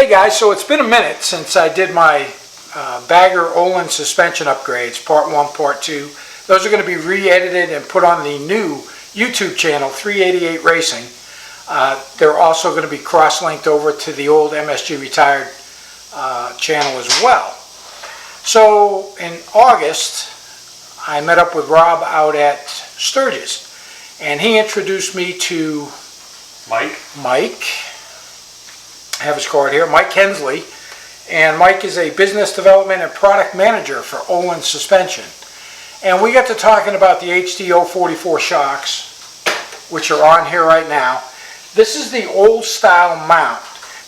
Hey guys, so it's been a minute since I did my bagger Ohlins suspension upgrades, part 1, part 2. Those are going to be re-edited and put on the new YouTube channel, 388 Racing. They're also going to be cross-linked over to the old MSG Retired channel as well. So in August, I met up with Rob out at Sturgis, and he introduced me to Mike. I have his card here, Mike Hensley, and Mike is a business development and product manager for Ohlins Suspension. And we got to talking about the HD 044 shocks, which are on here right now. This is the old style mount.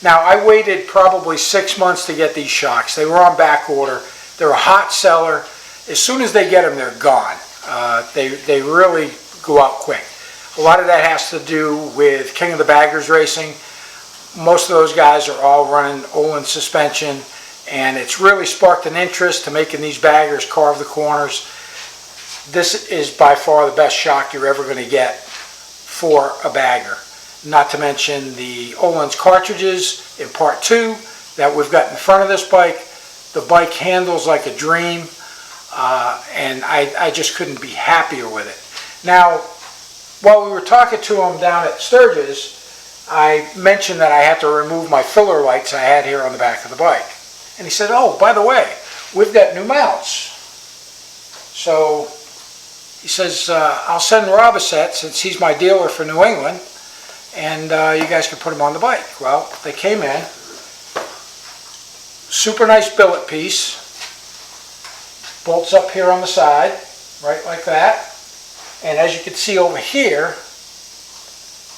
Now, I waited probably 6 months to get these shocks. They were on back order. They're a hot seller. As soon as they get them, they're gone. They really go out quick. A lot of that has to do with King of the Baggers Racing. Most of those guys are all running Ohlins suspension, and it's really sparked an interest to making these baggers carve the corners. This is by far the best shock you're ever going to get for a bagger. Not to mention the Ohlins cartridges in part 2 that we've got in front of this bike. The bike handles like a dream, and I just couldn't be happier with it. Now, while we were talking to him down at Sturgis, I mentioned that I had to remove my filler lights I had here on the back of the bike. And he said, oh, by the way, we've got new mounts. So he says, I'll send Rob a set since he's my dealer for New England, and you guys can put them on the bike. Well, they came in. Super nice billet piece. Bolts up here on the side, right like that. And as you can see over here,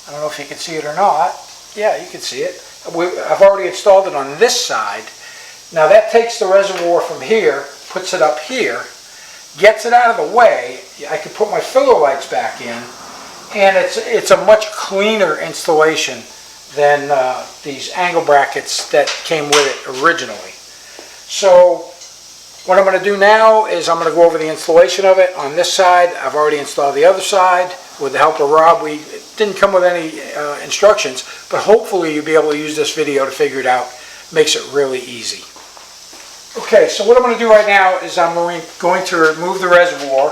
I don't know if you can see it or not. Yeah, you can see it. I've already installed it on this side. Now that takes the reservoir from here, puts it up here, gets it out of the way. I can put my filler lights back in, and it's a much cleaner installation than these angle brackets that came with it originally. So what I'm going to do now is I'm going to go over the installation of it on this side. I've already installed the other side with the help of Rob. We didn't come with any instructions, but hopefully you'll be able to use this video to figure it out. Makes it really easy. Okay, so what I'm going to do right now is I'm going to remove the reservoir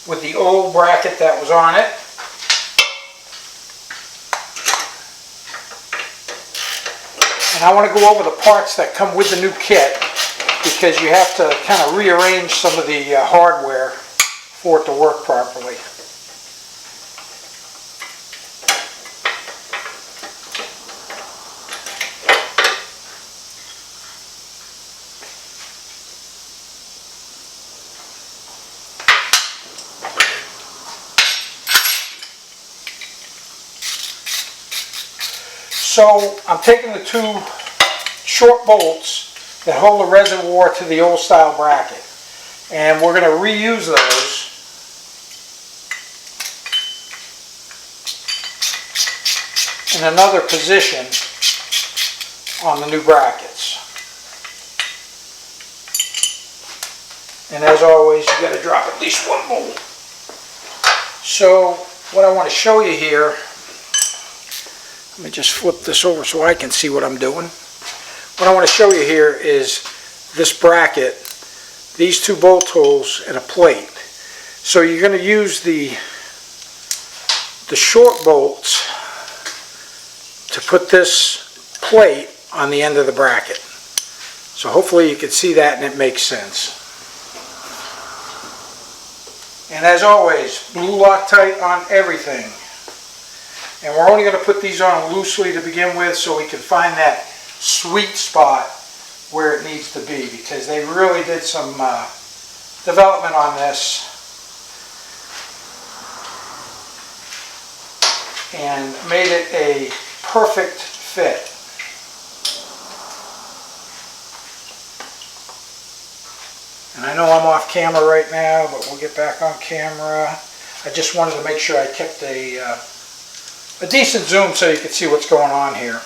with the old bracket that was on it. And I want to go over the parts that come with the new kit, because you have to kind of rearrange some of the hardware for it to work properly. So I'm taking the two short bolts that hold the reservoir to the old style bracket, and we're going to reuse those in another position on the new brackets. And as always, you got to drop at least one bolt. So what I want to show you here, let me just flip this over so I can see what I'm doing. What I want to show you here is this bracket, these two bolt holes, and a plate. So you're going to use the short bolts to put this plate on the end of the bracket. So hopefully you can see that and it makes sense. And as always, blue Loctite on everything. And we're only going to put these on loosely to begin with so we can find that sweet spot where it needs to be, because they really did some development on this and made it a perfect fit. And I know I'm off camera right now, but we'll get back on camera. I just wanted to make sure I kept a decent zoom so you can see what's going on here.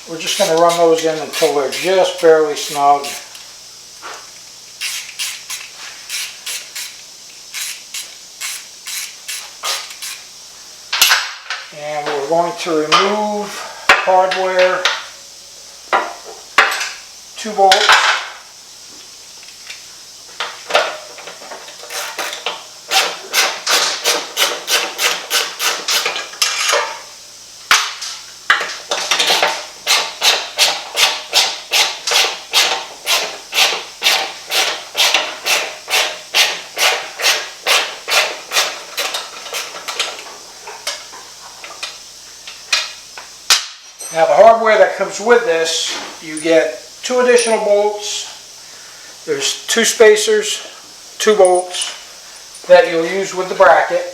We're just going to run those in until they're just barely snug. And we're going to remove hardware, 2 bolts. Now the hardware that comes with this, you get 2 additional bolts, there's 2 spacers, 2 bolts that you'll use with the bracket.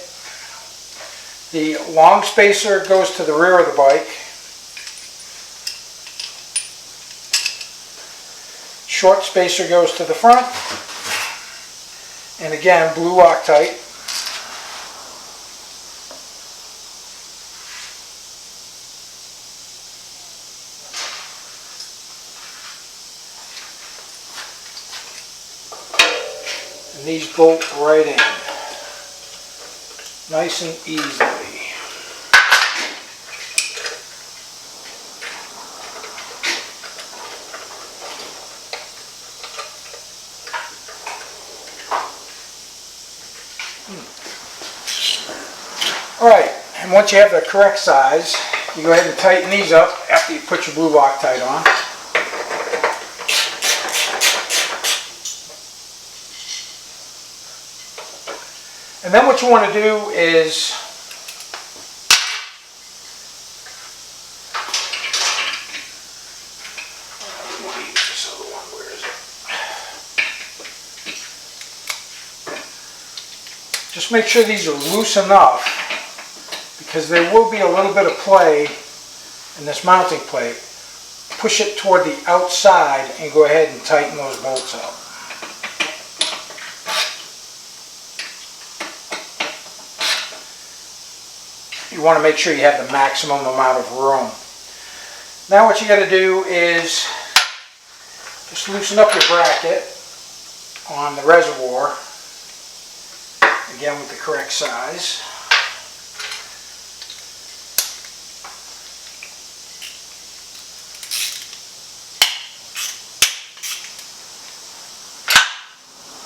The long spacer goes to the rear of the bike. Short spacer goes to the front. And again, blue Loctite. And these bolt right in, nice and easily. Alright, and once you have the correct size, you go ahead and tighten these up after you put your blue Loctite on. And then what you want to do is just make sure these are loose enough, because there will be a little bit of play in this mounting plate. Push it toward the outside and go ahead and tighten those bolts up. You want to make sure you have the maximum amount of room. Now what you got to do is just loosen up your bracket on the reservoir, again with the correct size.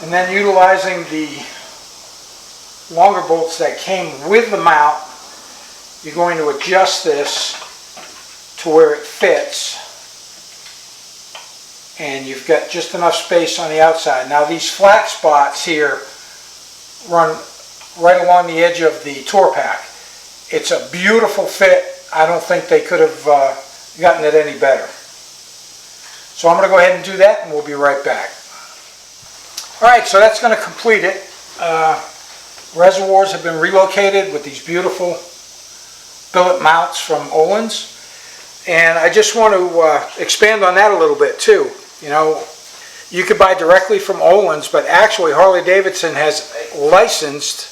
And then utilizing the longer bolts that came with the mount, you're going to adjust this to where it fits, and you've got just enough space on the outside. Now these flat spots here run right along the edge of the tour pack. It's a beautiful fit. I don't think they could have gotten it any better. So I'm going to go ahead and do that, and we'll be right back. Alright, so that's going to complete it. Reservoirs have been relocated with these beautiful billet mounts from Ohlins, and I just want to expand on that a little bit too. You know, you could buy directly from Ohlins, but actually Harley-Davidson has licensed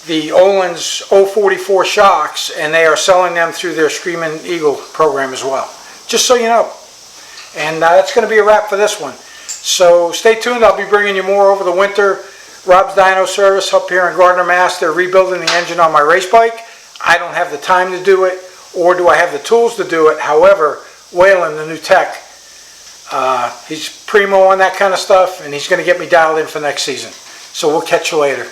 the Ohlins 044 shocks, and they are selling them through their Screaming Eagle program as well. Just so you know. And that's going to be a wrap for this one. So stay tuned. I'll be bringing you more over the winter. Rob's Dyno Service up here in Gardner, Mass. They're rebuilding the engine on my race bike. I don't have the time to do it, or do I have the tools to do it. However, Waylon, the new tech, he's primo on that kind of stuff, and he's going to get me dialed in for next season. So we'll catch you later.